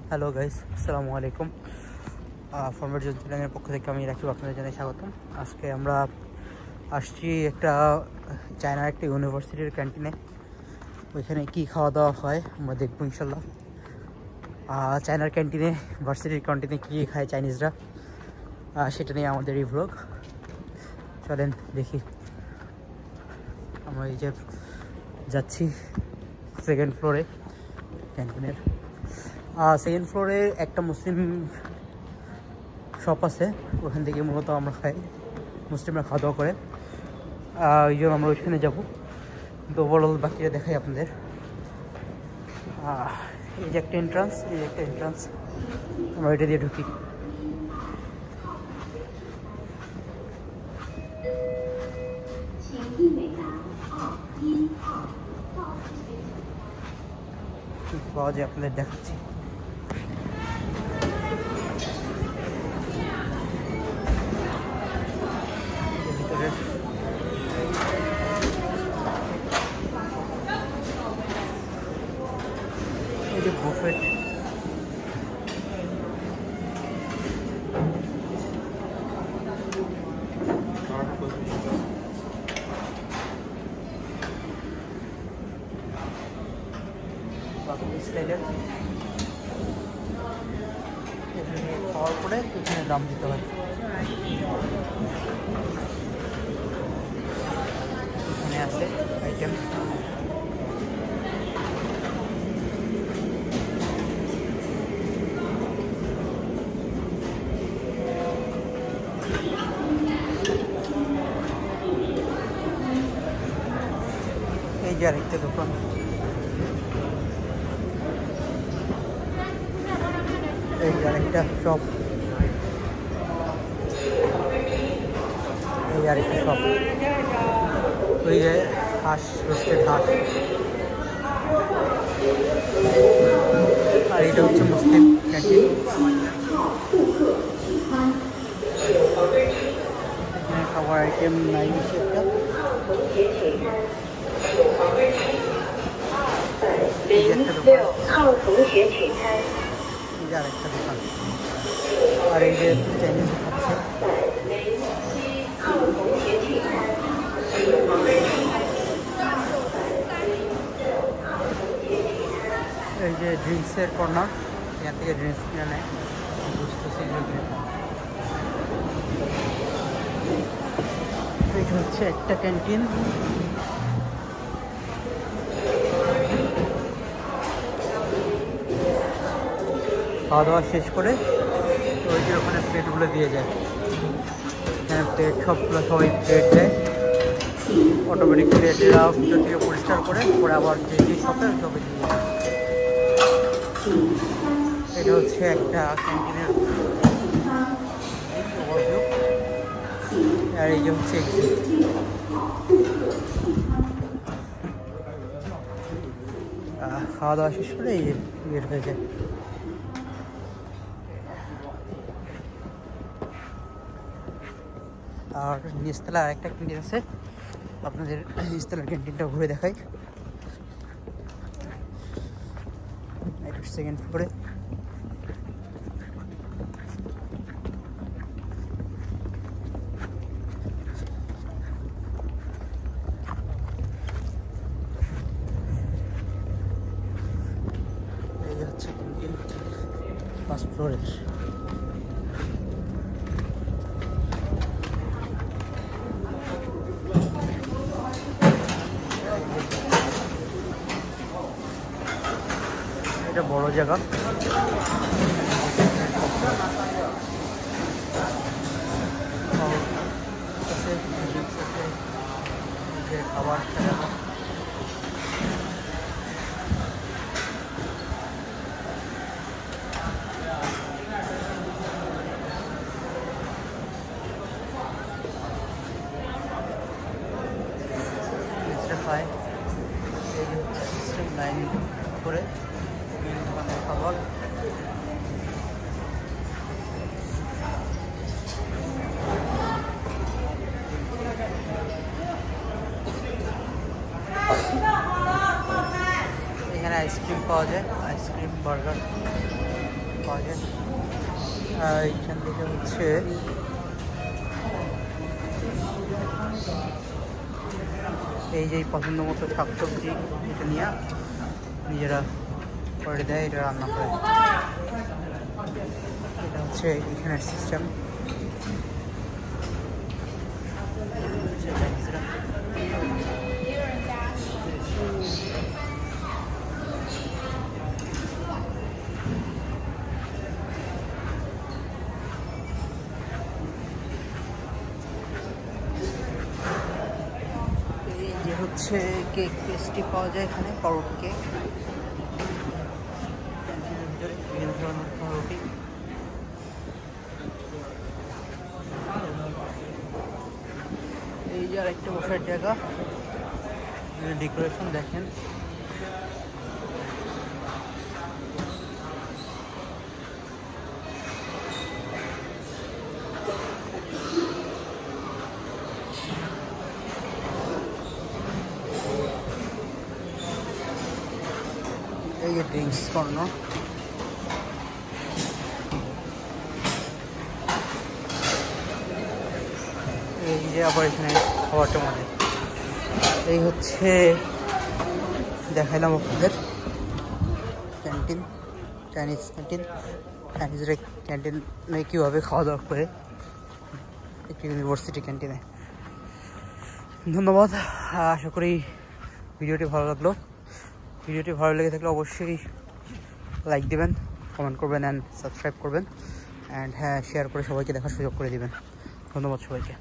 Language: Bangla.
হ্যালো গাইস, আসসালামু আলাইকুম। ফরম্যাট জোন চ্যানেলের পক্ষ থেকে আমি রাকিব আপনাদের জানাই স্বাগতম। আজকে আমরা আসছি একটা চায়নার একটা ইউনিভার্সিটির ক্যান্টিনে। ওইখানে কি খাওয়া দাওয়া হয় আমরা দেখবো ইনশাল্লাহ। চায়নার ক্যান্টিনে, ভার্সিটির ক্যান্টিনে কী খায় চাইনিজরা, সেটা নিয়ে আমাদের এই ভ্লগ। চলেন দেখি। আমরা এই যে যাচ্ছি সেকেন্ড ফ্লোরে ক্যান্টিনের। সেকেন্ড ফ্লোরে একটা মুসলিম শপ আছে, ওখান থেকে মূলত আমরা খাই, মুসলিমরা খাওয়া দাওয়া করে। ওই জন্য আমরা ওইখানে যাবো। তো ওভারঅল বাকিটা দেখাই আপনাদের। এই যে একটা এন্ট্রান্স, আমরা এটা দিয়ে ঢুকি। পাওয়া যায় আপনাদের দেখাচ্ছি। ভিতরে এই যে বুফেট, স্টাইলের। এখানে খাওয়ার পরে এখানে দাম দিতে হয়। এখানে আছে আইটেম। এই যে আরেকটা দোকান, এই যে আরেকটা শপ, এই যে আরেকটা শপ। ওই যে হাঁস, রোস্টেড হাঁস। আর এটা হচ্ছে মুসলিম ক্যান্টিন। এখানে খাবার আইটেম নাই বেশি একটা। এই যে একটা দোকান, এই যে আরেকটা দোকান। আর এই যে চাইনিজ খাচ্ছে। এই যে ড্রিঙ্কসের কর্নার, এখান থেকে ড্রিঙ্কস কিনে নেয়। বুঝতেছি এটা হচ্ছে একটা ক্যান্টিন। খাওয়া দাওয়া শেষ করে ওই যে ওখানে প্লেটগুলো দিয়ে যায়। এখানে প্লেট সবগুলো সবাই প্লেট দেয় অটোমেটিক। প্লেটেরা ভিতর থেকে পরিষ্কার করে পরে আবার যে শপে সবাই দিয়ে যায়। এটা হচ্ছে একটা ক্যান্টিনের ওভারভিউ। আর এই যে হচ্ছে এক্সিট। খাওয়া দাওয়া শেষ করে এই বের হয়ে যায়। আর নিচতলা আরেকটা ক্যান্টিন আছে, আপনাদের নিচতলার ক্যান্টিনটা ঘুরে দেখাই। এটা সেকেন্ড ফ্লোরে। এই হচ্ছে ক্যান্টিন ফার্স্ট ফ্লোরের। এটা বড় জায়গা। খাবার সাজানো। খায় এই হচ্ছে সিস্টেম, লাইন করে খাবার। এখানে আইসক্রিম পাওয়া যায়, আইসক্রিম, বার্গার। পাওয়া যায়। এইখান থেকে হচ্ছে এই যে পছন্দ মতো শাকসবজি এটা নিয়ে নিজেরা করে দেয়, এটা রান্না করে। এটা হচ্ছে এখানের সিস্টেম। হচ্ছে কেক পেস্ট্রি পাওয়া যায় এখানে, পাউরুটি কেক, ভিতরে বিভিন্ন ধরনের পাউরুটি। এই যে আরেকটা বসার জায়গা, ডেকোরেশন দেখেন। এই যে ড্রিঙ্কস কর্নার, এই যে আবার এখানে খাবারটা মজা। এই হচ্ছে দেখাইলাম আপনাদের ক্যান্টিন, চাইনিজ ক্যান্টিন। চাইনিজরা ক্যান্টিনে কীভাবে খাওয়া দাওয়া করে একটি ইউনিভার্সিটি ক্যান্টিনে। ধন্যবাদ, আশা করি ভিডিওটি ভালো লাগলো। ভিডিওটি ভালো লেগে থাকলে অবশ্যই লাইক দিবেন, কমেন্ট করবেন অ্যান্ড সাবস্ক্রাইব করবেন, অ্যান্ড হ্যাঁ শেয়ার করে সবাইকে দেখার সুযোগ করে দিবেন। ধন্যবাদ সবাইকে।